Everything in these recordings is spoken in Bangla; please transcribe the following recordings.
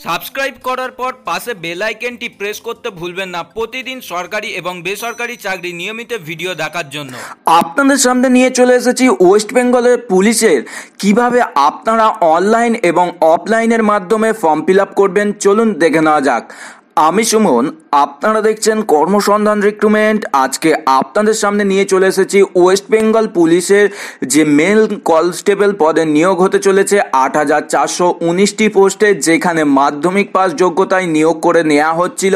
সাবস্ক্রাইব করার পর পাশে বেল আইকনটি প্রেস করতে ভুলবেন না প্রতিদিন সরকারি এবং বেসরকারি চাকরি নিয়মিত ভিডিও দেখার জন্য। আপনাদের সামনে নিয়ে চলে এসেছি ওয়েস্ট বেঙ্গলের পুলিশের কিভাবে আপনারা অনলাইন এবং অফলাইনের মাধ্যমে ফর্ম ফিল আপ করবেন। চলুন দেখে নেওয়া যাক। আমি সুমন, আপনারা দেখছেন কর্মসন্ধান রিক্রুটমেন্ট। আজকে আপনাদের সামনে নিয়ে চলে এসেছি ওয়েস্ট বেঙ্গল পুলিশের যে মেল কনস্টেবল পদে নিয়োগ হতে চলেছে ৮,৪১৯টি পোস্টে, যেখানে মাধ্যমিক পাস যোগ্যতায় নিয়োগ করে নেওয়া হচ্ছিল।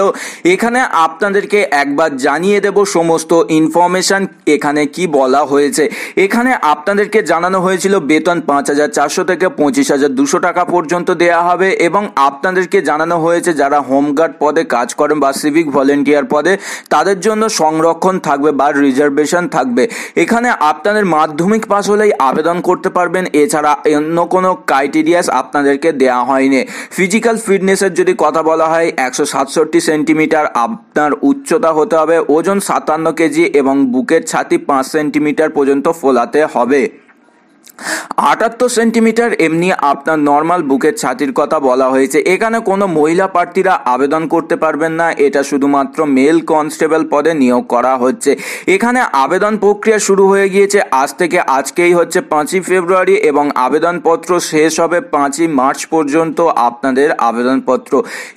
এখানে আপনাদেরকে একবার জানিয়ে দেব সমস্ত ইনফরমেশান এখানে কি বলা হয়েছে। এখানে আপনাদেরকে জানানো হয়েছিল বেতন ৫,৪০০ থেকে ২৫,২০০ টাকা পর্যন্ত দেওয়া হবে, এবং আপনাদেরকে জানানো হয়েছে যারা হোমগার্ড পদে কাজ করেন বা সিভিক ভলেন্টিয়ার পদে তাদের জন্য সংরক্ষণ থাকবে বা রিজার্ভেশন থাকবে। এখানে আপনাদের মাধ্যমিক পাস হলেই আবেদন করতে পারবেন, এছাড়া অন্য কোনো ক্রাইটেরিয়াস আপনাদেরকে দেওয়া হয়নি। ফিজিক্যাল ফিটনেসের যদি কথা বলা হয়, ১৬৭ সেন্টিমিটার আপনার উচ্চতা হতে হবে, ওজন ৫৭ কেজি এবং বুকের ছাতি ৫ সেন্টিমিটার পর্যন্ত ফোলাতে হবে। ৭৮ সেন্টিমিটার এমনি আপনার নর্মাল বুকের ছাতির কথা বলা হয়েছে। এখানে কোনো মহিলা প্রার্থীরা আবেদন করতে পারবেন না, এটা শুধুমাত্র মেল কনস্টেবল পদে নিয়োগ করা হচ্ছে। এখানে আবেদন প্রক্রিয়া শুরু হয়ে গিয়েছে আজ থেকে। আজকেই হচ্ছে ৫ই ফেব্রুয়ারি এবং আবেদনপত্র শেষ হবে ৫ই মার্চ পর্যন্ত আপনাদের আবেদনপত্র।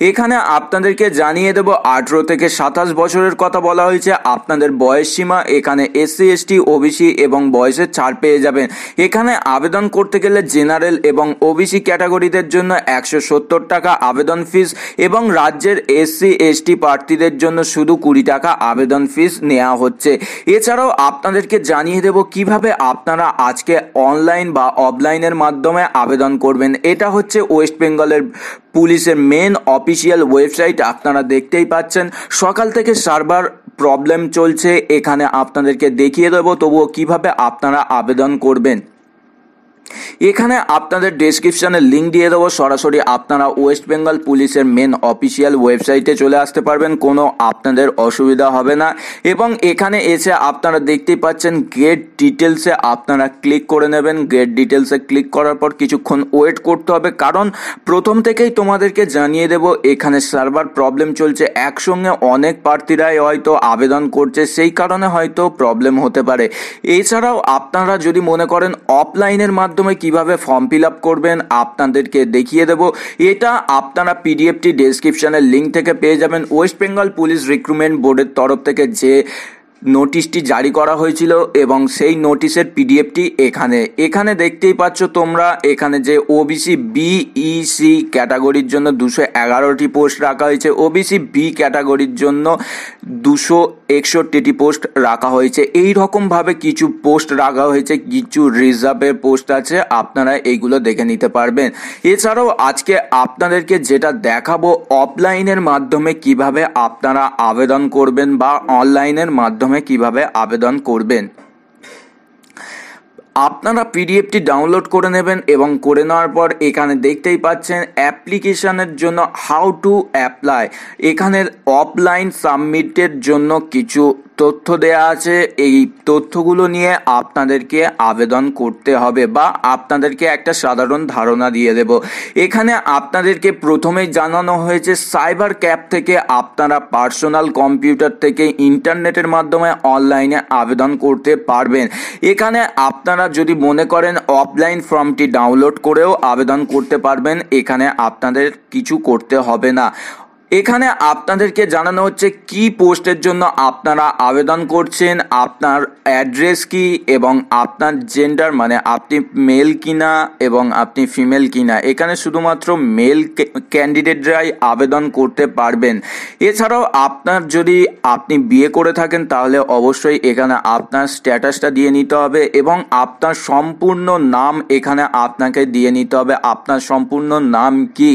এখানে আপনাদেরকে জানিয়ে দেব ১৮ থেকে ২৭ বছরের কথা বলা হয়েছে। আপনাদের বয়স সীমা এখানে SC ST OBC এবং বয়সের ছাড় পেয়ে যাবেন। এখানে আবেদন করতে গেলে জেনারেল এবং OBC ক্যাটাগরিদের জন্য ১৭০ টাকা আবেদন ফিস, এবং রাজ্যের SC ST প্রার্থীদের জন্য শুধু ২০ টাকা আবেদন ফিস নেওয়া হচ্ছে। এছাড়াও আপনাদেরকে জানিয়ে দেব কিভাবে আপনারা আজকে অনলাইন বা অফলাইনের মাধ্যমে আবেদন করবেন। এটা হচ্ছে ওয়েস্ট বেঙ্গলের পুলিশের মেন অফিসিয়াল ওয়েবসাইট। আপনারা দেখতেই পাচ্ছেন সকাল থেকে সার্ভার প্রবলেম চলছে। এখানে আপনাদেরকে দেখিয়ে দেবো তবুও কিভাবে আপনারা আবেদন করবেন। এখানে আপনাদের ডেসক্রিপশনে লিঙ্ক দিয়ে দেবো, সরাসরি আপনারা ওয়েস্ট বেঙ্গল পুলিশের মেন অফিসিয়াল ওয়েবসাইটে চলে আসতে পারবেন, কোনো আপনাদের অসুবিধা হবে না। এবং এখানে এসে আপনারা দেখতেই পাচ্ছেন গেট ডিটেলসে আপনারা ক্লিক করে নেবেন। গেট ডিটেলসে ক্লিক করার পর কিছুক্ষণ ওয়েট করতে হবে, কারণ প্রথম থেকেই তোমাদেরকে জানিয়ে দেব এখানে সার্ভার প্রবলেম চলছে। একসঙ্গে অনেক প্রার্থীরাই হয়তো আবেদন করছে, সেই কারণে হয়তো প্রবলেম হতে পারে। এছাড়াও আপনারা যদি মনে করেন অফলাইনের মাধ্যমে কিভাবে ফর্ম ফিল আপ করবেন আপনাদেরকে দেখিয়ে দেব। এটা আপনারা পিডিএফটি ডেসক্রিপশনের লিঙ্ক থেকে পেয়ে যাবেন। ওয়েস্ট বেঙ্গল পুলিশ রিক্রুটমেন্ট বোর্ডের তরফ থেকে যে নোটিশটি জারি করা হয়েছিল এবং সেই নোটিশের পিডিএফটি এখানে দেখতেই পাচ্ছ তোমরা। এখানে যে OBC BEC ক্যাটাগরির জন্য 211টি পোস্ট রাখা হয়েছে, OBC B ক্যাটাগরির জন্য 261টি পোস্ট রাখা হয়েছে। এই রকমভাবে কিছু পোস্ট রাখা হয়েছে, কিছু রিজার্ভের পোস্ট আছে, আপনারা এইগুলো দেখে নিতে পারবেন। এছাড়াও আজকে আপনাদেরকে যেটা দেখাবো অফলাইনের মাধ্যমে কিভাবে আপনারা আবেদন করবেন বা অনলাইনের মাধ্যমে কিভাবে আবেদন করবেন। আপনারা পিডিএফটি ডাউনলোড করে নেবেন এবং করে নেওয়ার পর এখানে দেখতেই পাচ্ছেন অ্যাপ্লিকেশনের জন্য হাউ টু অ্যাপ্লাই। এখানে অফলাইন সাবমিটের জন্য কিছু তথ্য দেয়া আছে। এই তথ্যগুলো নিয়ে আপনাদেরকে আবেদন করতে হবে বা আপনাদেরকে একটা সাধারণ ধারণা দিয়ে দেব। এখানে আপনাদেরকে প্রথমেই জানানো হয়েছে সাইবার ক্যাফ থেকে আপনারা পার্সোনাল কম্পিউটার থেকে ইন্টারনেটের মাধ্যমে অনলাইনে আবেদন করতে পারবেন। এখানে আপনারা যদি মনে করেন অফলাইন ফর্মটি ডাউনলোড করেও আবেদন করতে পারবেন, এখানে আপনাদের কিছু করতে হবে না। এখানে আপনাদেরকে জানানো হচ্ছে কি পোস্টের জন্য আপনারা আবেদন করছেন, আপনার অ্যাড্রেস কি এবং আপনার জেন্ডার মানে আপনি মেল কিনা এবং আপনি ফিমেল কিনা। এখানে শুধুমাত্র মেল ক্যান্ডিডেটরাই আবেদন করতে পারবেন। এছাড়াও আপনার যদি আপনি বিয়ে করে থাকেন তাহলে অবশ্যই এখানে আপনার স্ট্যাটাসটা দিয়ে নিতে হবে এবং আপনার সম্পূর্ণ নাম এখানে আপনাকে দিয়ে নিতে হবে। আপনার সম্পূর্ণ নাম কি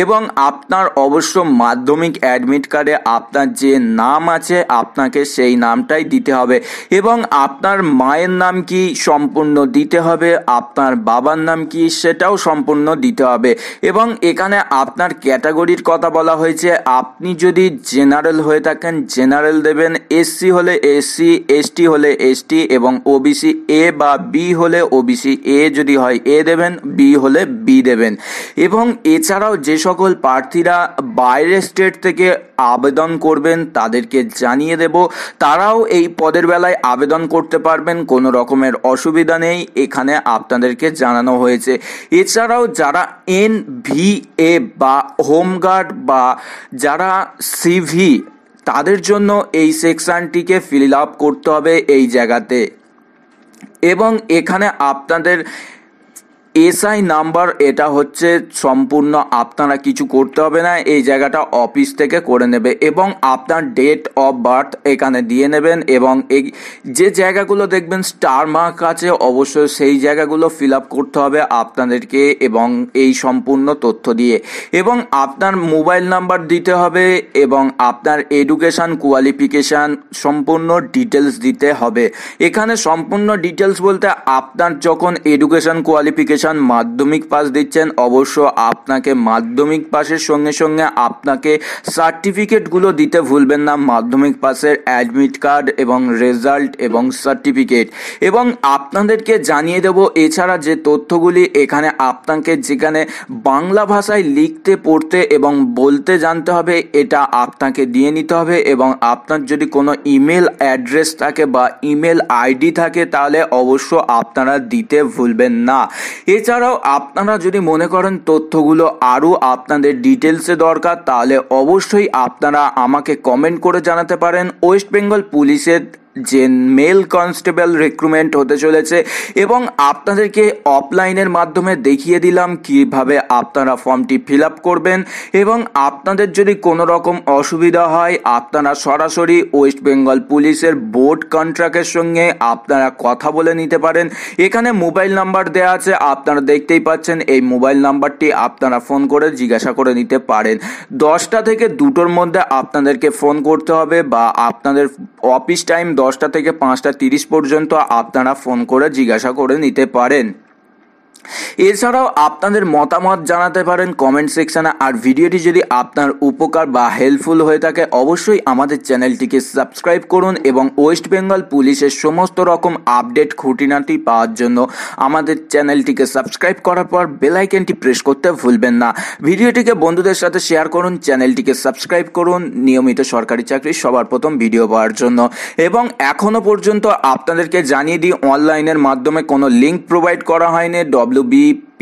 এবং আপনার অবশ্য মাধ্যমিক অ্যাডমিট কার্ডে আপনার যে নাম আছে আপনাকে সেই নামটাই দিতে হবে এবং আপনার মায়ের নাম কি সম্পূর্ণ দিতে হবে, আপনার বাবার নাম কি সেটাও সম্পূর্ণ দিতে হবে এবং এখানে আপনার ক্যাটাগরির কথা বলা হয়েছে। আপনি যদি জেনারেল হয়ে থাকেন জেনারেল দেবেন, এসসি হলে এসসি, এসটি হলে এসটি এবং ওবিসি এ বা বি হলে ওবিসি এ যদি হয় এ দেবেন, বি হলে বি দেবেন। এবং এছাড়াও যে সকল প্রার্থীরা বাইরের স্টেট থেকে আবেদন করবেন তাদেরকে জানিয়ে দেব, তারাও এই পদের বেলায় আবেদন করতে পারবেন, কোনো রকমের অসুবিধা নেই, এখানে আপনাদেরকে জানানো হয়েছে। এছাড়াও যারা NVA বা হোমগার্ড বা যারা CV তাদের জন্য এই সেকশনটিকে ফিল আপ করতে হবে এই জায়গাতে এবং এখানে আপনাদের SI নাম্বার এটা হচ্ছে সম্পূর্ণ আপনারা কিছু করতে হবে না, এই জায়গাটা অফিস থেকে করে নেবে এবং আপনার ডেট অফ বার্থ এখানে দিয়ে নেবেন এবং এই যে জায়গাগুলো দেখবেন স্টার মার্ক আছে অবশ্যই সেই জায়গাগুলো ফিল আপ করতে হবে আপনাদেরকে এবং এই সম্পূর্ণ তথ্য দিয়ে এবং আপনার মোবাইল নাম্বার দিতে হবে এবং আপনার এডুকেশান কোয়ালিফিকেশান সম্পূর্ণ ডিটেলস দিতে হবে। এখানে সম্পূর্ণ ডিটেলস বলতে আপনার যখন এডুকেশান কোয়ালিফিকেশান মাধ্যমিক পাস দিচ্ছেন অবশ্য আপনাকে মাধ্যমিক পাসের সঙ্গে সঙ্গে আপনাকে সার্টিফিকেটগুলো দিতে ভুলবেন না, মাধ্যমিক পাসের অ্যাডমিট কার্ড এবং রেজাল্ট এবং সার্টিফিকেট এবং আপনাদেরকে জানিয়ে দেব এছাড়া যে তথ্যগুলি এখানে আপনাকে যেখানে বাংলা ভাষায় লিখতে পড়তে এবং বলতে জানতে হবে এটা আপনাকে দিয়ে নিতে হবে এবং আপনার যদি কোনো ইমেল অ্যাড্রেস থাকে বা ইমেল আইডি থাকে তাহলে অবশ্য আপনারা দিতে ভুলবেন না। এছাড়াও আপনারা যদি মনে করেন তথ্যগুলো আরও আপনাদের ডিটেলসে দরকার তাহলে অবশ্যই আপনারা আমাকে কমেন্ট করে জানাতে পারেন। ওয়েস্ট বেঙ্গল পুলিশের যে মেল কনস্টেবল রিক্রুটমেন্ট হতে চলেছে এবং আপনাদেরকে অফলাইনের মাধ্যমে দেখিয়ে দিলাম কিভাবে আপনারা ফর্মটি ফিল আপ করবেন এবং আপনাদের যদি কোনো রকম অসুবিধা হয় আপনারা সরাসরি ওয়েস্ট বেঙ্গল পুলিশের বোর্ড কন্ট্রাক্টের সঙ্গে আপনারা কথা বলে নিতে পারেন। এখানে মোবাইল নাম্বার দেওয়া আছে আপনারা দেখতেই পাচ্ছেন, এই মোবাইল নাম্বারটি আপনারা ফোন করে জিজ্ঞাসা করে নিতে পারেন। 10টা থেকে 2টোর মধ্যে আপনাদেরকে ফোন করতে হবে বা আপনাদের অফিস টাইম 10টা থেকে 5:30 পর্যন্ত আপনারা ফোন করে জিজ্ঞাসা করে নিতে পারেন। এছাড়াও আপনাদের মতামত জানাতে পারেন কমেন্ট সেকশনে। আর ভিডিওটি যদি আপনার উপকার বা হেল্পফুল হয়ে থাকে অবশ্যই আমাদের চ্যানেলটিকে সাবস্ক্রাইব করুন এবং ওয়েস্ট বেঙ্গল পুলিশের সমস্ত রকম আপডেট খুঁটিনাটি পাওয়ার জন্য আমাদের চ্যানেলটিকে সাবস্ক্রাইব করার পর বেল আইকনটি প্রেস করতে ভুলবেন না। ভিডিওটিকে বন্ধুদের সাথে শেয়ার করুন, চ্যানেলটিকে সাবস্ক্রাইব করুন নিয়মিত সরকারি চাকরি সবার প্রথম ভিডিও পাওয়ার জন্য। এবং এখনও পর্যন্ত আপনাদেরকে জানিয়ে দিই অনলাইনের মাধ্যমে কোনো লিঙ্ক প্রোভাইড করা হয়নি। WBP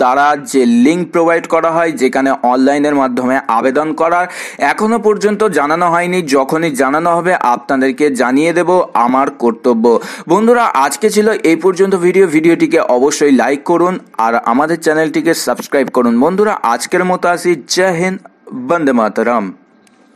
দ্বারা যে লিঙ্ক প্রোভাইড করা হয় যেখানে অনলাইনের মাধ্যমে আবেদন করার এখনো পর্যন্ত জানানো হয়নি, যখনই জানানো হবে আপনাদেরকে জানিয়ে দেব আমার কর্তব্য। বন্ধুরা আজকে ছিল এই পর্যন্ত ভিডিওটিকে অবশ্যই লাইক করুন আর আমাদের চ্যানেলটিকে সাবস্ক্রাইব করুন। বন্ধুরা আজকের মতো আসি, জয় হিন্দ, বন্দে মাতরম।